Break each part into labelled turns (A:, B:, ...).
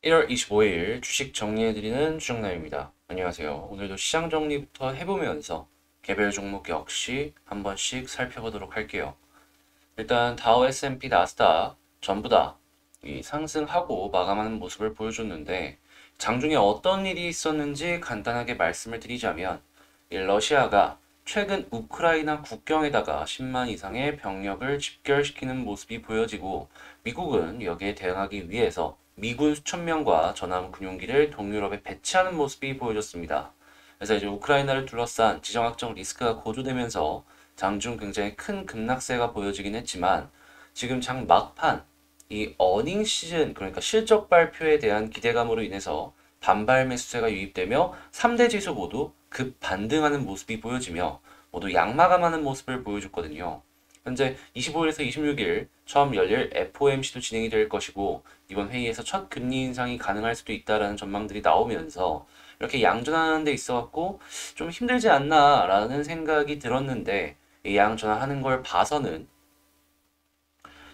A: 1월 25일 주식 정리해드리는 주정남입니다. 안녕하세요. 오늘도 시장 정리부터 해보면서 개별 종목 역시 한 번씩 살펴보도록 할게요. 일단 다우 S&P 나스닥 전부 다 이 상승하고 마감하는 모습을 보여줬는데 장중에 어떤 일이 있었는지 간단하게 말씀을 드리자면 이 러시아가 최근 우크라이나 국경에다가 10만 이상의 병력을 집결시키는 모습이 보여지고 미국은 여기에 대응하기 위해서 미군 수천 명과 전함 군용기를 동유럽에 배치하는 모습이 보여졌습니다. 그래서 이제 우크라이나를 둘러싼 지정학적 리스크가 고조되면서 장중 굉장히 큰 급락세가 보여지긴 했지만 지금 장 막판 이 어닝 시즌 그러니까 실적 발표에 대한 기대감으로 인해서 반발 매수세가 유입되며 3대 지수 모두 급 반등하는 모습이 보여지며 모두 양마감하는 모습을 보여줬거든요. 현재 25일에서 26일 처음 열릴 FOMC도 진행이 될 것이고 이번 회의에서 첫 금리 인상이 가능할 수도 있다라는 전망들이 나오면서 이렇게 양전하는 데 있어갖고 좀 힘들지 않나라는 생각이 들었는데 이 양전하는 걸 봐서는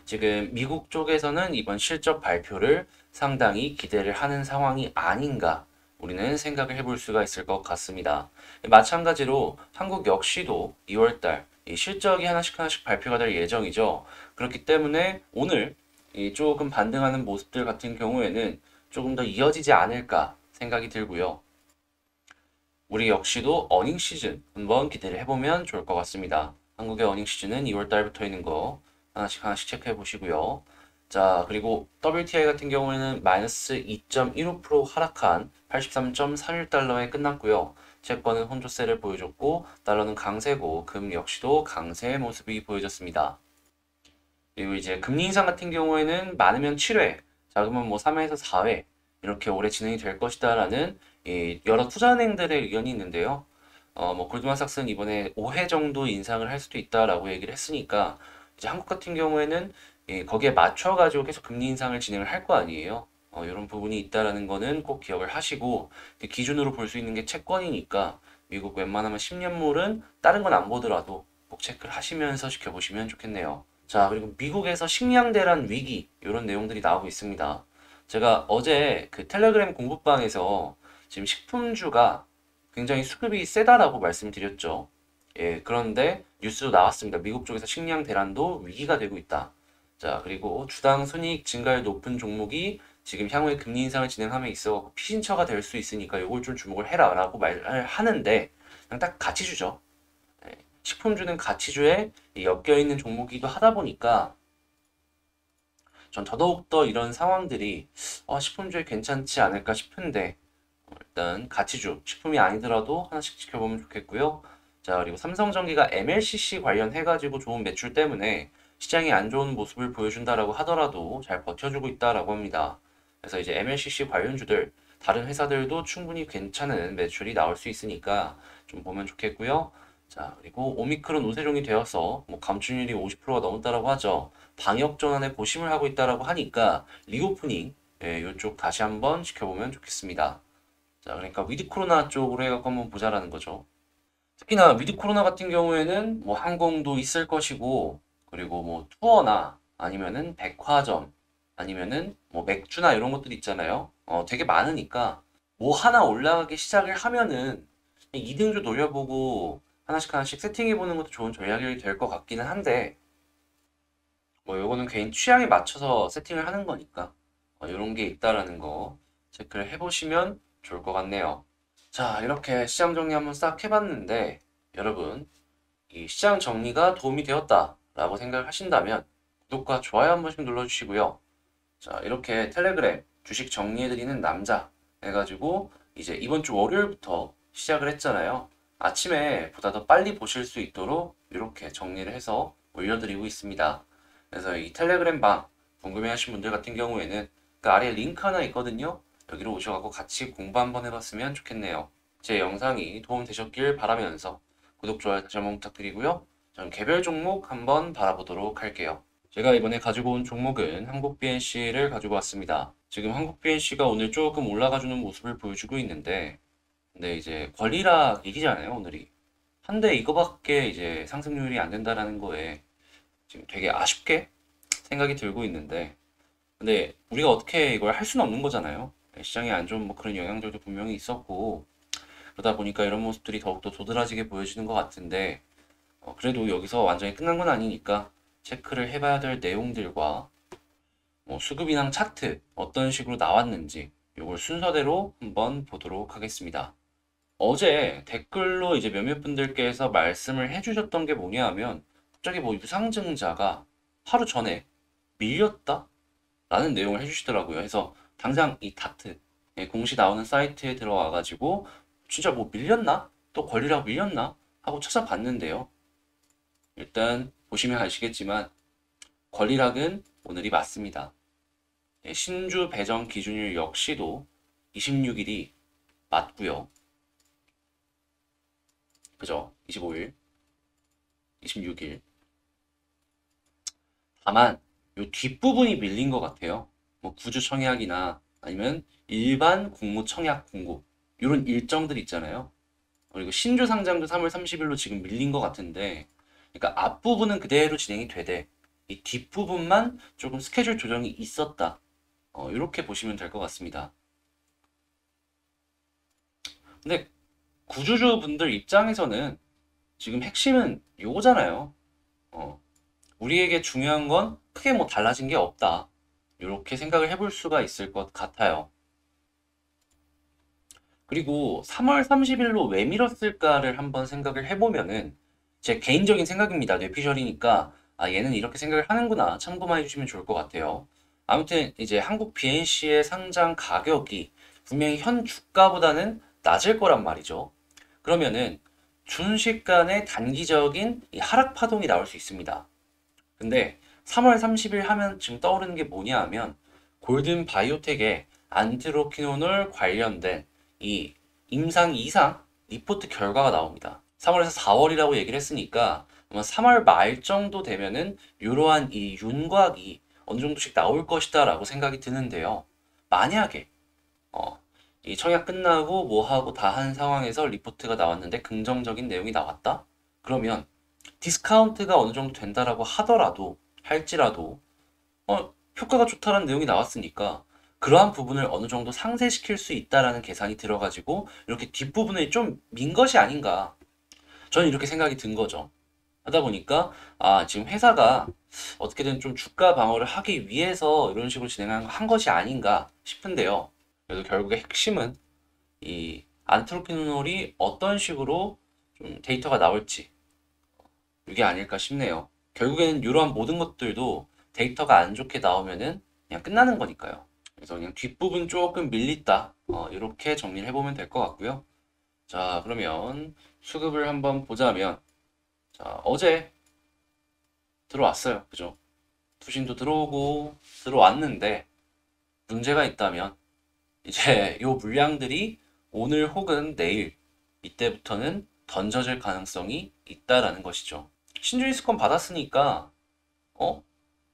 A: 지금 미국 쪽에서는 이번 실적 발표를 상당히 기대를 하는 상황이 아닌가 우리는 생각을 해볼 수가 있을 것 같습니다. 마찬가지로 한국 역시도 2월달 이 실적이 하나씩 발표가 될 예정이죠. 그렇기 때문에 오늘 이 조금 반등하는 모습들 같은 경우에는 조금 더 이어지지 않을까 생각이 들고요. 우리 역시도 어닝 시즌 한번 기대를 해보면 좋을 것 같습니다. 한국의 어닝 시즌은 2월 달부터 있는 거 하나씩 체크해 보시고요. 자, 그리고 WTI 같은 경우에는 마이너스 2.15% 하락한 83.31달러에 끝났고요. 채권은 혼조세를 보여줬고 달러는 강세고 금 역시도 강세의 모습이 보여졌습니다. 그리고 이제 금리 인상 같은 경우에는 많으면 7회, 작으면 뭐 3회에서 4회 이렇게 오래 진행이 될 것이다라는 이 여러 투자은행들의 의견이 있는데요. 뭐 골드만삭스는 이번에 5회 정도 인상을 할 수도 있다라고 얘기를 했으니까 이제 한국 같은 경우에는 거기에 맞춰가지고 계속 금리 인상을 진행을 할 거 아니에요. 이런 부분이 있다라는 거는 꼭 기억을 하시고 기준으로 볼 수 있는 게 채권이니까 미국 웬만하면 10년물은 다른 건 안 보더라도 꼭 체크를 하시면서 지켜보시면 좋겠네요. 자, 그리고 미국에서 식량 대란 위기 이런 내용들이 나오고 있습니다. 제가 어제 그 텔레그램 공부방에서 지금 식품주가 굉장히 수급이 세다라고 말씀드렸죠. 예, 그런데 뉴스도 나왔습니다. 미국 쪽에서 식량 대란도 위기가 되고 있다. 자, 그리고 주당 순이익 증가율 높은 종목이 지금 향후에 금리 인상을 진행함에 있어 피신처가 될 수 있으니까 이걸 좀 주목을 해라라고 말을 하는데 그냥 딱 가치주죠. 예, 식품주는 가치주에 엮여 있는 종목이기도 하다 보니까 전 더더욱더 이런 상황들이 식품주에 괜찮지 않을까 싶은데 일단 가치주, 식품이 아니더라도 하나씩 지켜보면 좋겠고요. 자, 그리고 삼성전기가 MLCC 관련해가지고 좋은 매출 때문에 시장이 안 좋은 모습을 보여준다라고 하더라도 잘 버텨주고 있다라고 합니다. 그래서 이제 MLCC 관련주들, 다른 회사들도 충분히 괜찮은 매출이 나올 수 있으니까 좀 보면 좋겠고요. 자, 그리고 오미크론 우세종이 되어서 뭐 감축률이 50%가 넘었다라고 하죠. 방역 전환에 고심을 하고 있다라고 하니까 리오프닝, 이쪽 다시 한번 지켜보면 좋겠습니다. 자, 그러니까 위드 코로나 쪽으로 해갖고 한번 보자라는 거죠. 특히나 위드 코로나 같은 경우에는 뭐 항공도 있을 것이고, 그리고 뭐 투어나 아니면은 백화점, 아니면은 뭐 맥주나 이런 것들 있잖아요. 되게 많으니까 뭐 하나 올라가기 시작을 하면은 이등주 돌려보고 하나씩 세팅해보는 것도 좋은 전략이 될 것 같기는 한데, 뭐 요거는 개인 취향에 맞춰서 세팅을 하는 거니까, 이런 게 있다라는 거 체크를 해보시면 좋을 것 같네요. 자, 이렇게 시장 정리 한번 싹 해봤는데, 여러분, 이 시장 정리가 도움이 되었다라고 생각을 하신다면, 구독과 좋아요 한 번씩 눌러주시고요. 자, 이렇게 텔레그램 주식 정리해드리는 남자 해가지고, 이제 이번 주 월요일부터 시작을 했잖아요. 아침에 보다 더 빨리 보실 수 있도록 이렇게 정리를 해서 올려드리고 있습니다. 그래서 이 텔레그램 방 궁금해하신 분들 같은 경우에는 그 아래에 링크 하나 있거든요. 여기로 오셔갖고 같이 공부 한번 해봤으면 좋겠네요. 제 영상이 도움 되셨길 바라면서 구독, 좋아요 다시 한번 부탁드리고요. 저는 개별 종목 한번 바라보도록 할게요. 제가 이번에 가지고 온 종목은 한국 BNC를 가지고 왔습니다. 지금 한국 BNC가 오늘 조금 올라가주는 모습을 보여주고 있는데, 근데 이제 권리락 얘기잖아요, 오늘이. 한데 이거밖에 이제 상승률이 안 된다라는 거에 지금 되게 아쉽게 생각이 들고 있는데, 근데 우리가 어떻게 이걸 할 수는 없는 거잖아요. 시장에 안 좋은 뭐 그런 영향들도 분명히 있었고 그러다 보니까 이런 모습들이 더욱더 도드라지게 보여지는 것 같은데 그래도 여기서 완전히 끝난 건 아니니까 체크를 해봐야 될 내용들과 뭐 수급인항 차트 어떤 식으로 나왔는지 이걸 순서대로 한번 보도록 하겠습니다. 어제 댓글로 이제 몇몇 분들께서 말씀을 해주셨던 게 뭐냐 하면 갑자기 뭐 유상증자가 하루 전에 밀렸다? 라는 내용을 해주시더라고요. 그래서 당장 이 다트 공시 나오는 사이트에 들어와가지고 진짜 뭐 밀렸나? 또 권리락 밀렸나? 하고 찾아봤는데요. 일단 보시면 아시겠지만 권리락은 오늘이 맞습니다. 신주 배정 기준일 역시도 26일이 맞고요. 그죠? 25일, 26일. 다만 요 뒷부분이 밀린 것 같아요. 뭐 구주 청약이나 아니면 일반 공모 청약 공고 이런 일정들 있잖아요. 그리고 신주 상장도 3월 30일로 지금 밀린 것 같은데, 그러니까 앞부분은 그대로 진행이 되되 이 뒷부분만 조금 스케줄 조정이 있었다. 이렇게 보시면 될 것 같습니다. 근데 구주주 분들 입장에서는 지금 핵심은 요거잖아요. 어, 우리에게 중요한 건 크게 뭐 달라진 게 없다. 이렇게 생각을 해볼 수가 있을 것 같아요. 그리고 3월 30일로 왜 밀었을까를 한번 생각을 해보면은 제 개인적인 생각입니다. 뇌피셜이니까 아 얘는 이렇게 생각을 하는구나 참고만 해주시면 좋을 것 같아요. 아무튼 이제 한국 BNC의 상장 가격이 분명히 현 주가보다는 낮을 거란 말이죠. 그러면은 순식간에 단기적인 이 하락 파동이 나올 수 있습니다. 근데 3월 30일 하면 지금 떠오르는 게 뭐냐 하면 골든 바이오텍의 안트로키노놀 관련된 이 임상 이상 리포트 결과가 나옵니다. 3월에서 4월이라고 얘기를 했으니까 아마 3월 말 정도 되면은 이러한 이 윤곽이 어느 정도씩 나올 것이다 라고 생각이 드는데요. 만약에 이 청약 끝나고 뭐 하고 다 한 상황에서 리포트가 나왔는데 긍정적인 내용이 나왔다? 그러면 디스카운트가 어느 정도 된다라고 하더라도 할지라도 효과가 좋다라는 내용이 나왔으니까 그러한 부분을 어느 정도 상쇄시킬 수 있다라는 계산이 들어가지고 이렇게 뒷부분을 좀 민 것이 아닌가 저는 이렇게 생각이 든 거죠. 하다 보니까 지금 회사가 어떻게든 좀 주가 방어를 하기 위해서 이런 식으로 진행한 것이 아닌가 싶은데요. 그래도 결국에 핵심은 이 안트로피놀이 어떤 식으로 좀 데이터가 나올지 이게 아닐까 싶네요. 결국에는 이러한 모든 것들도 데이터가 안 좋게 나오면은 그냥 끝나는 거니까요. 그래서 그냥 뒷부분 조금 밀렸다. 이렇게 정리를 해보면 될 것 같고요. 자, 그러면 수급을 한번 보자면, 자, 어제 들어왔어요. 그죠? 투신도 들어오고 들어왔는데 문제가 있다면 이제 요 물량들이 오늘 혹은 내일 이때부터는 던져질 가능성이 있다라는 것이죠. 신주이스권 받았으니까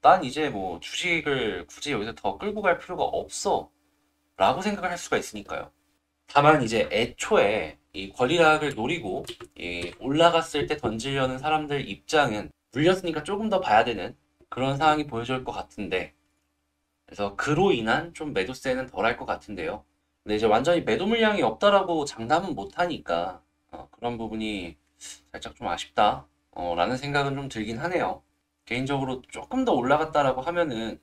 A: 난 이제 뭐 주식을 굳이 여기서 더 끌고 갈 필요가 없어 라고 생각을 할 수가 있으니까요. 다만 이제 애초에 이 권리락을 노리고 이 올라갔을 때 던지려는 사람들 입장은 물렸으니까 조금 더 봐야 되는 그런 상황이 보여질 것 같은데, 그래서 그로 인한 좀 매도세는 덜 할 것 같은데요. 근데 이제 완전히 매도 물량이 없다라고 장담은 못 하니까 그런 부분이 살짝 좀 아쉽다 라는 생각은 좀 들긴 하네요. 개인적으로 조금 더 올라갔다라고 하면은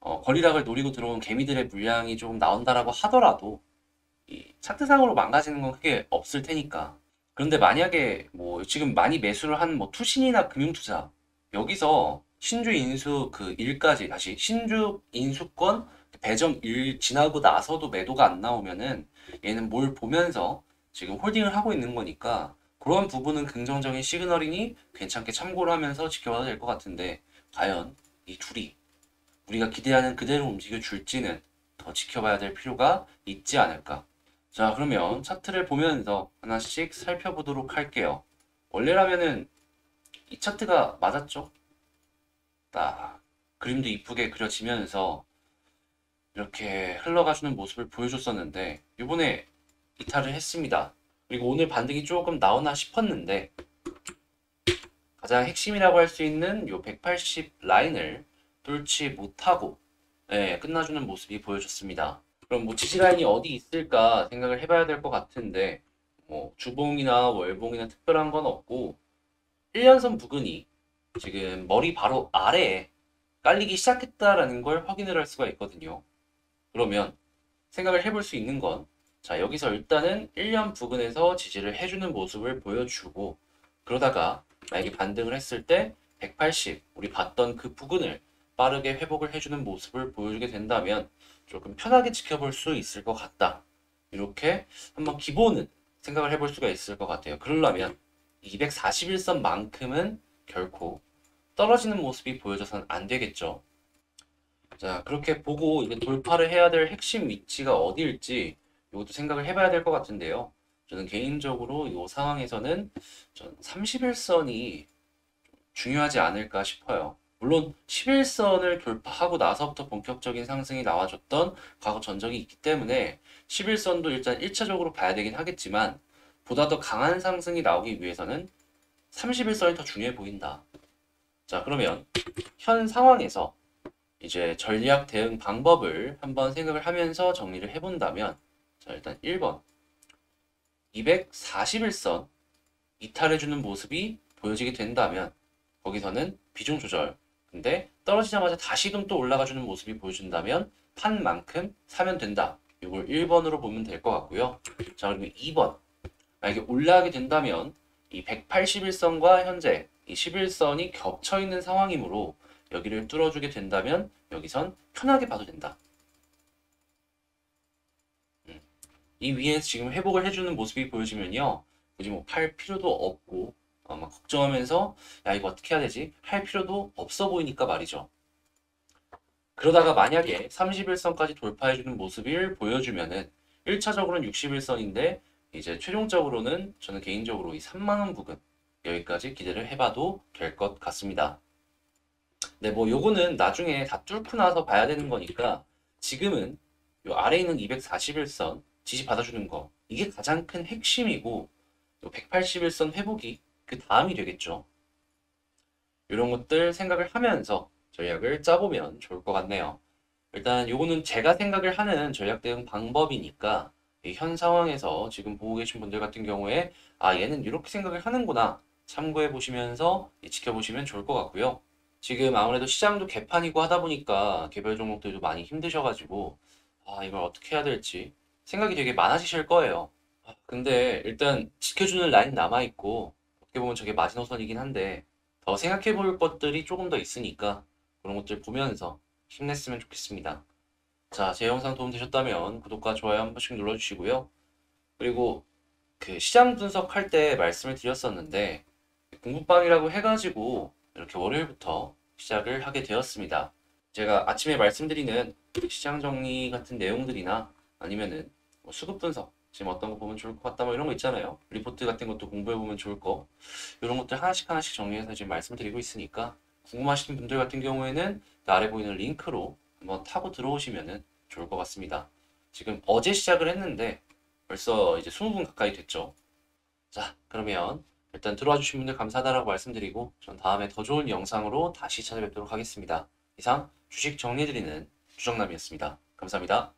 A: 권리락을 노리고 들어온 개미들의 물량이 조금 나온다라고 하더라도 이 차트상으로 망가지는 건 크게 없을 테니까. 그런데 만약에 뭐 지금 많이 매수를 한 뭐 투신이나 금융투자 여기서 신주 인수 그 일까지 다시 신주 인수권 배정 일 지나고 나서도 매도가 안 나오면은 얘는 뭘 보면서 지금 홀딩을 하고 있는 거니까 그런 부분은 긍정적인 시그널이니 괜찮게 참고를 하면서 지켜봐도 될 것 같은데, 과연 이 둘이 우리가 기대하는 그대로 움직여 줄지는 더 지켜봐야 될 필요가 있지 않을까. 자, 그러면 차트를 보면서 하나씩 살펴보도록 할게요. 원래라면은 이 차트가 맞았죠? 딱 그림도 이쁘게 그려지면서 이렇게 흘러가주는 모습을 보여줬었는데 이번에 이탈을 했습니다. 그리고 오늘 반등이 조금 나오나 싶었는데 가장 핵심이라고 할 수 있는 요 180 라인을 뚫지 못하고 끝나주는 모습이 보여졌습니다. 그럼 뭐 지지라인이 어디 있을까 생각을 해봐야 될 것 같은데 뭐 주봉이나 월봉이나 특별한 건 없고 1년선 부근이 지금 머리 바로 아래에 깔리기 시작했다라는 걸 확인을 할 수가 있거든요. 그러면 생각을 해볼 수 있는 건 자, 여기서 일단은 1년 부근에서 지지를 해주는 모습을 보여주고 그러다가 만약에 반등을 했을 때 180, 우리 봤던 그 부근을 빠르게 회복을 해주는 모습을 보여주게 된다면 조금 편하게 지켜볼 수 있을 것 같다. 이렇게 한번 기본은 생각을 해볼 수가 있을 것 같아요. 그러려면 241선만큼은 결코 떨어지는 모습이 보여져서는 안 되겠죠. 자, 그렇게 보고 이제 돌파를 해야 될 핵심 위치가 어디일지 이것도 생각을 해봐야 될 것 같은데요. 저는 개인적으로 이 상황에서는 전 31선이 중요하지 않을까 싶어요. 물론 11선을 돌파하고 나서부터 본격적인 상승이 나와줬던 과거 전적이 있기 때문에 11선도 일단 1차적으로 봐야 되긴 하겠지만 보다 더 강한 상승이 나오기 위해서는 31선이 더 중요해 보인다. 자, 그러면 현 상황에서 이제 전략 대응 방법을 한번 생각을 하면서 정리를 해본다면 자, 일단 1번 241선 이탈해주는 모습이 보여지게 된다면 거기서는 비중 조절 근데 떨어지자마자 다시금 또 올라가주는 모습이 보여준다면 판만큼 사면 된다. 이걸 1번으로 보면 될 것 같고요. 자, 그리고 2번 만약에 올라가게 된다면 이 181선과 현재 이 11선이 겹쳐 있는 상황이므로 여기를 뚫어주게 된다면 여기선 편하게 봐도 된다. 이 위에 지금 회복을 해주는 모습이 보여지면요. 굳이 뭐 팔 필요도 없고 막 걱정하면서 야 이거 어떻게 해야 되지? 할 필요도 없어 보이니까 말이죠. 그러다가 만약에 31선까지 돌파해주는 모습을 보여주면은 1차적으로는 61선인데 이제 최종적으로는 저는 개인적으로 이 3만원 부근 여기까지 기대를 해봐도 될 것 같습니다. 네, 뭐 요거는 나중에 다 뚫고 나서 봐야 되는 거니까 지금은 요 아래에 있는 241선 지지 받아주는 거 이게 가장 큰 핵심이고 요 181선 회복이 그 다음이 되겠죠. 이런 것들 생각을 하면서 전략을 짜보면 좋을 것 같네요. 일단 요거는 제가 생각을 하는 전략 대응 방법이니까 이 현 상황에서 지금 보고 계신 분들 같은 경우에 아 얘는 이렇게 생각을 하는구나 참고해 보시면서 지켜보시면 좋을 것 같고요. 지금 아무래도 시장도 개판이고 하다 보니까 개별 종목들도 많이 힘드셔가지고 아 이걸 어떻게 해야 될지 생각이 되게 많아지실 거예요. 근데 일단 지켜주는 라인 남아있고 어떻게 보면 저게 마지노선이긴 한데 더 생각해 볼 것들이 조금 더 있으니까 그런 것들 보면서 힘냈으면 좋겠습니다. 자, 제 영상 도움 되셨다면 구독과 좋아요 한 번씩 눌러주시고요. 그리고 그 시장 분석할 때 말씀을 드렸었는데 공부방이라고 해가지고 이렇게 월요일부터 시작을 하게 되었습니다. 제가 아침에 말씀드리는 시장 정리 같은 내용들이나 아니면은 뭐 수급 분석 지금 어떤 거 보면 좋을 것 같다 뭐 이런 거 있잖아요. 리포트 같은 것도 공부해 보면 좋을 거 이런 것들 하나씩 하나씩 정리해서 지금 말씀드리고 있으니까 궁금하신 분들 같은 경우에는 그 아래 보이는 링크로 한번 타고 들어오시면 좋을 것 같습니다. 지금 어제 시작을 했는데 벌써 이제 20분 가까이 됐죠. 자, 그러면 일단 들어와 주신 분들 감사하다라고 말씀드리고 전 다음에 더 좋은 영상으로 다시 찾아뵙도록 하겠습니다. 이상 주식 정리해드리는 주정남이었습니다. 감사합니다.